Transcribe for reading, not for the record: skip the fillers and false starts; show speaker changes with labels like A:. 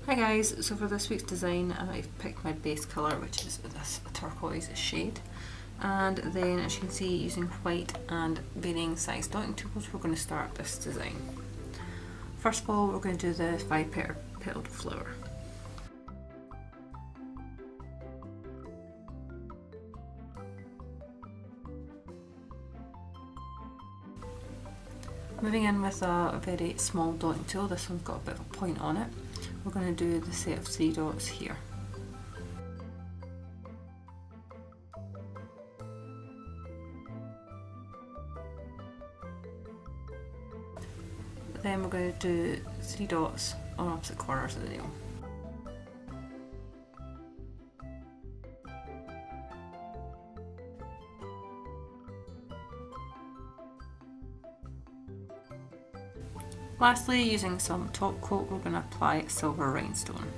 A: Hi guys, so for this week's design I've picked my base colour, which is this turquoise shade, and then as you can see, using white and varying size dotting tools we're going to start this design. First of all, we're going to do the 5 petaled flower. Moving in with a very small dotting tool, this one's got a bit of a point on it. We're going to do the set of 3 dots here. Then we're going to do 3 dots on opposite corners of the nail. Lastly, using some top coat, we're going to apply a silver rhinestone.